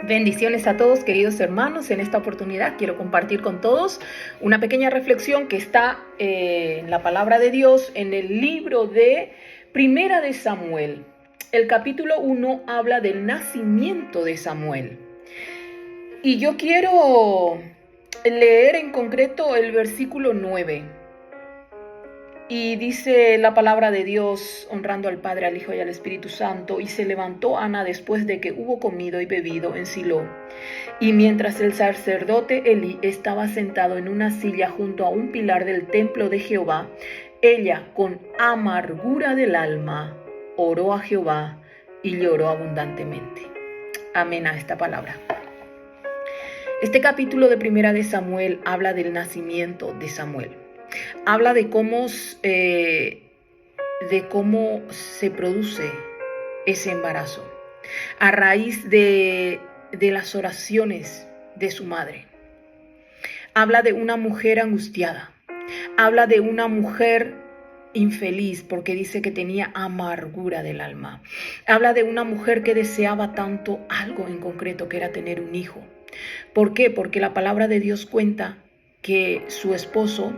Bendiciones a todos, queridos hermanos. En esta oportunidad quiero compartir con todos una pequeña reflexión que está en la palabra de Dios en el libro de Primera de Samuel. El capítulo 1 habla del nacimiento de Samuel. Y yo quiero leer en concreto el versículo 9. Y dice la palabra de Dios, honrando al Padre, al Hijo y al Espíritu Santo: y se levantó Ana después de que hubo comido y bebido en Silo. Y mientras el sacerdote Elí estaba sentado en una silla junto a un pilar del templo de Jehová, ella, con amargura del alma, oró a Jehová y lloró abundantemente. Amén a esta palabra. Este capítulo de Primera de Samuel habla del nacimiento de Samuel. Habla de cómo se produce ese embarazo a raíz de las oraciones de su madre. Habla de una mujer angustiada. Habla de una mujer infeliz porque dice que tenía amargura del alma. Habla de una mujer que deseaba tanto algo en concreto, que era tener un hijo. ¿Por qué? Porque la palabra de Dios cuenta que su esposo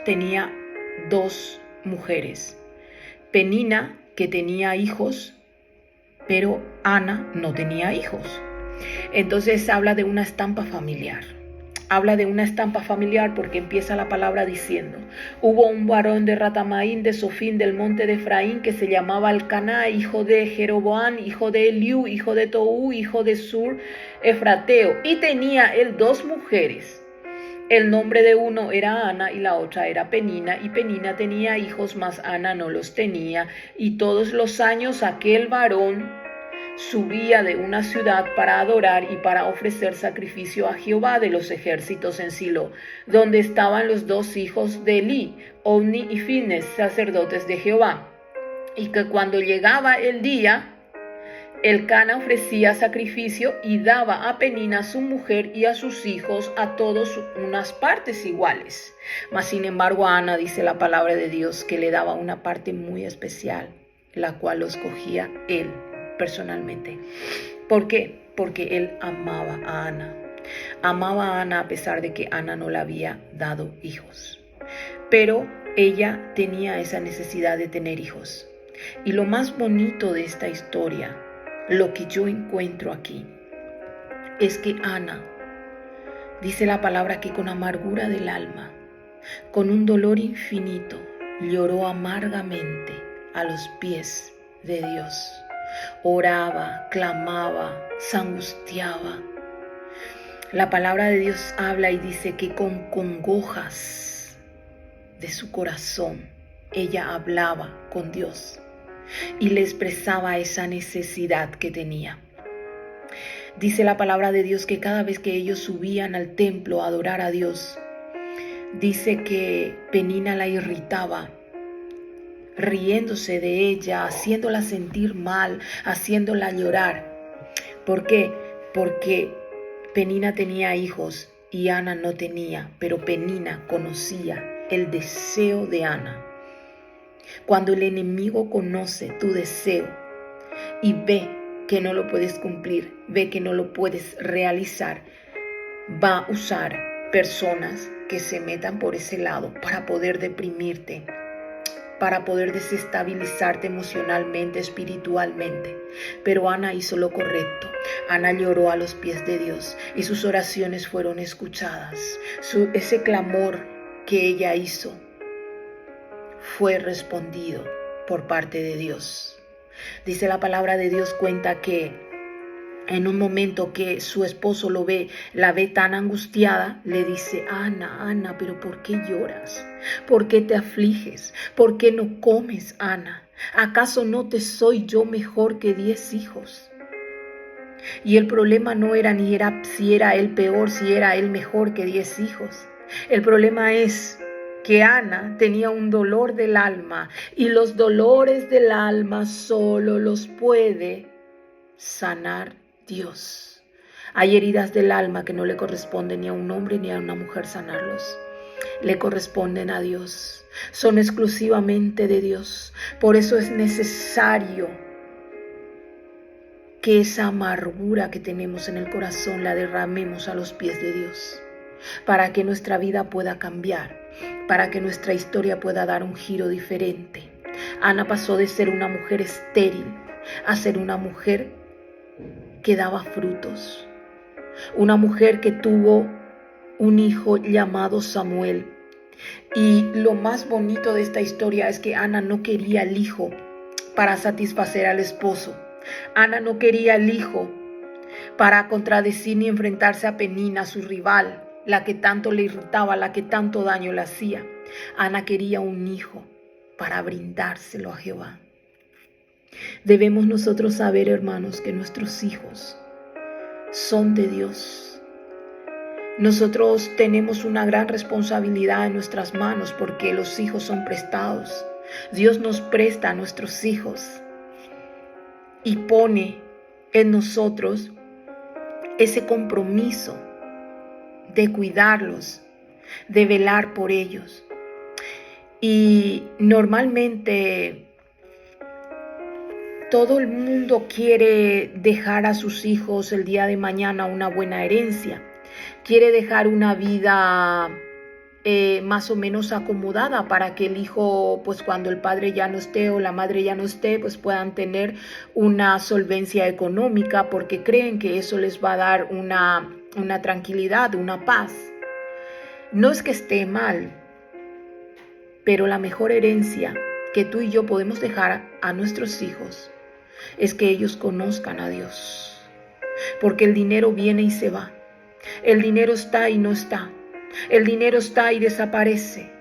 tenía dos mujeres. Penina, que tenía hijos, pero Ana no tenía hijos. Entonces habla de una estampa familiar. Habla de una estampa familiar porque empieza la palabra diciendo: hubo un varón de Ratamaín, de Sofín, del monte de Efraín, que se llamaba Elcaná, hijo de Jeroboam, hijo de Eliú, hijo de Toú, hijo de Sur, Efrateo, y tenía él dos mujeres. El nombre de uno era Ana y la otra era Penina, y Penina tenía hijos, mas Ana no los tenía. Y todos los años aquel varón subía de una ciudad para adorar y para ofrecer sacrificio a Jehová de los ejércitos en Silo, donde estaban los dos hijos de Elí, Ofni y Fines, sacerdotes de Jehová. Y que cuando llegaba el día, Elcana ofrecía sacrificio y daba a Penina su mujer y a sus hijos, a todos unas partes iguales. Mas sin embargo a Ana, dice la palabra de Dios, que le daba una parte muy especial, la cual lo escogía él personalmente. ¿Por qué? Porque él amaba a Ana. Amaba a Ana a pesar de que Ana no le había dado hijos. Pero ella tenía esa necesidad de tener hijos. Y lo más bonito de esta historia, lo que yo encuentro aquí, es que Ana, dice la palabra, que con amargura del alma, con un dolor infinito, lloró amargamente a los pies de Dios. Oraba, clamaba, se angustiaba. La palabra de Dios habla y dice que con congojas de su corazón ella hablaba con Dios y le expresaba esa necesidad que tenía. Dice la palabra de Dios que cada vez que ellos subían al templo a adorar a Dios, dice que Penina la irritaba, riéndose de ella, haciéndola sentir mal, haciéndola llorar. ¿Por qué? Porque Penina tenía hijos y Ana no tenía, pero Penina conocía el deseo de Ana. Cuando el enemigo conoce tu deseo y ve que no lo puedes cumplir, ve que no lo puedes realizar, va a usar personas que se metan por ese lado para poder deprimirte, para poder desestabilizarte emocionalmente, espiritualmente. Pero Ana hizo lo correcto. Ana lloró a los pies de Dios y sus oraciones fueron escuchadas. Ese clamor que ella hizo fue respondido por parte de Dios. Dice la palabra de Dios, cuenta que en un momento que su esposo la ve tan angustiada, le dice: Ana, Ana, ¿pero por qué lloras? ¿Por qué te afliges? ¿Por qué no comes, Ana? ¿Acaso no te soy yo mejor que 10 hijos? Y el problema no era si era él peor, si era él mejor que 10 hijos. El problema es que Ana tenía un dolor del alma, y los dolores del alma solo los puede sanar Dios. Hay heridas del alma que no le corresponden ni a un hombre ni a una mujer sanarlos. Le corresponden a Dios. Son exclusivamente de Dios. Por eso es necesario que esa amargura que tenemos en el corazón la derramemos a los pies de Dios, para que nuestra vida pueda cambiar, para que nuestra historia pueda dar un giro diferente. Ana pasó de ser una mujer estéril a ser una mujer que daba frutos, una mujer que tuvo un hijo llamado Samuel. Y lo más bonito de esta historia es que Ana no quería el hijo para satisfacer al esposo. Ana no quería el hijo para contradecir ni enfrentarse a Penina, su rival, la que tanto le irritaba, la que tanto daño le hacía. Ana quería un hijo para brindárselo a Jehová. Debemos nosotros saber, hermanos, que nuestros hijos son de Dios. Nosotros tenemos una gran responsabilidad en nuestras manos porque los hijos son prestados. Dios nos presta a nuestros hijos y pone en nosotros ese compromiso de cuidarlos, de velar por ellos. Y normalmente todo el mundo quiere dejar a sus hijos el día de mañana una buena herencia. Quiere dejar una vida más o menos acomodada para que el hijo, pues cuando el padre ya no esté o la madre ya no esté, pues puedan tener una solvencia económica porque creen que eso les va a dar una tranquilidad, una paz. No es que esté mal, pero la mejor herencia que tú y yo podemos dejar a nuestros hijos es que ellos conozcan a Dios. Porque el dinero viene y se va. El dinero está y no está. El dinero está y desaparece.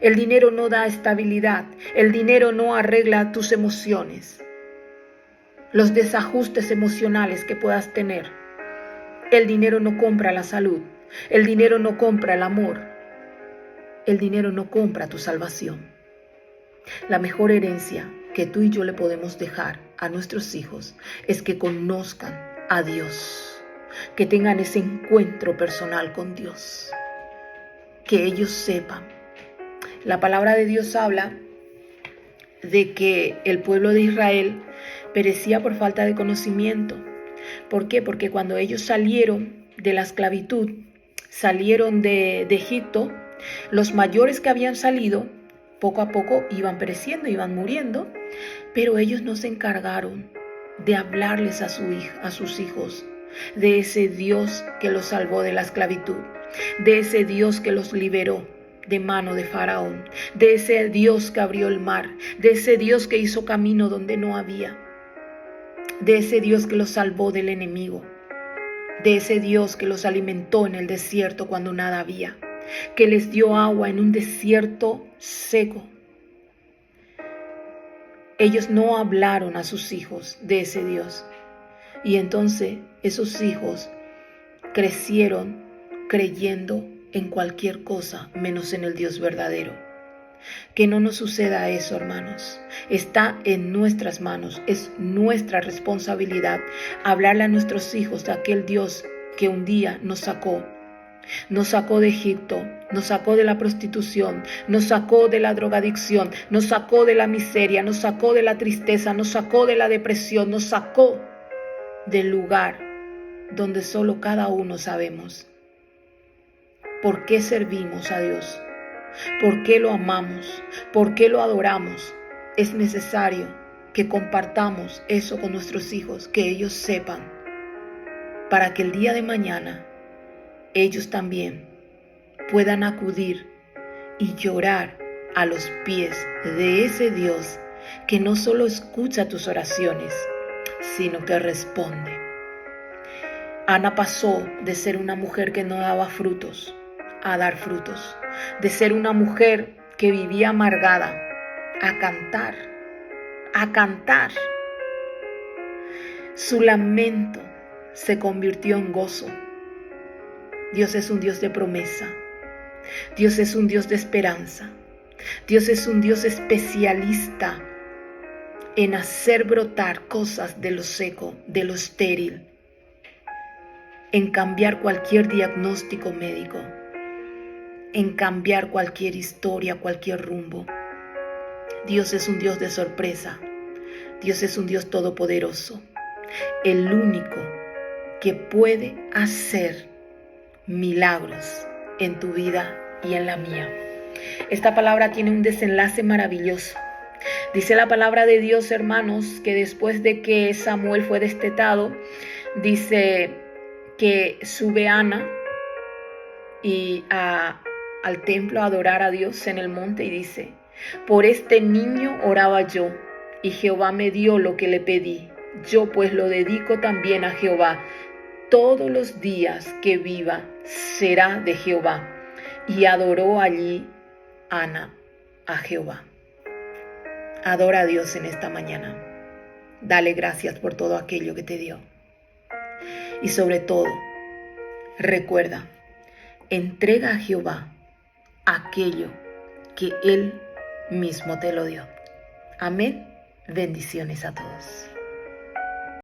El dinero no da estabilidad. El dinero no arregla tus emociones, los desajustes emocionales que puedas tener. El dinero no compra la salud. El dinero no compra el amor. El dinero no compra tu salvación. La mejor herencia que tú y yo le podemos dejar a nuestros hijos es que conozcan a Dios, que tengan ese encuentro personal con Dios, que ellos sepan. La palabra de Dios habla de que el pueblo de Israel perecía por falta de conocimiento. ¿Por qué? Porque cuando ellos salieron de la esclavitud, salieron de Egipto, los mayores que habían salido, poco a poco iban pereciendo, iban muriendo, pero ellos no se encargaron de hablarles a sus hijos de ese Dios que los salvó de la esclavitud, de ese Dios que los liberó de mano de Faraón, de ese Dios que abrió el mar, de ese Dios que hizo camino donde no había, de ese Dios que los salvó del enemigo, de ese Dios que los alimentó en el desierto cuando nada había, que les dio agua en un desierto seco. Ellos no hablaron a sus hijos de ese Dios. Y entonces esos hijos crecieron creyendo en cualquier cosa menos en el Dios verdadero. Que no nos suceda eso, hermanos. Está en nuestras manos, es nuestra responsabilidad hablarle a nuestros hijos de aquel Dios que un día nos sacó de Egipto, nos sacó de la prostitución, nos sacó de la drogadicción, nos sacó de la miseria, nos sacó de la tristeza, nos sacó de la depresión, nos sacó del lugar donde solo cada uno sabemos por qué servimos a Dios, por qué lo amamos, por qué lo adoramos. Es necesario que compartamos eso con nuestros hijos, que ellos sepan, para que el día de mañana ellos también puedan acudir y llorar a los pies de ese Dios que no solo escucha tus oraciones, sino que responde. Ana pasó de ser una mujer que no daba frutos a dar frutos, de ser una mujer que vivía amargada a cantar. Su lamento se convirtió en gozo. Dios es un Dios de promesa. Dios es un Dios de esperanza. Dios es un Dios especialista en hacer brotar cosas de lo seco, de lo estéril, en cambiar cualquier diagnóstico médico, en cambiar cualquier historia, cualquier rumbo. Dios es un Dios de sorpresa. Dios es un Dios todopoderoso. el único que puede hacer milagros en tu vida y en la mía. Esta palabra tiene un desenlace maravilloso. Dice la palabra de Dios, hermanos, que después de que Samuel fue destetado, dice que sube Ana al templo a adorar a Dios en el monte y dice: por este niño oraba yo, y Jehová me dio lo que le pedí. Yo pues lo dedico también a Jehová. Todos los días que viva será de Jehová. Y adoró allí Ana a Jehová. Adora a Dios en esta mañana. Dale gracias por todo aquello que te dio. Y sobre todo, recuerda, entrega a Jehová aquello que Él mismo te lo dio. Amén. Bendiciones a todos.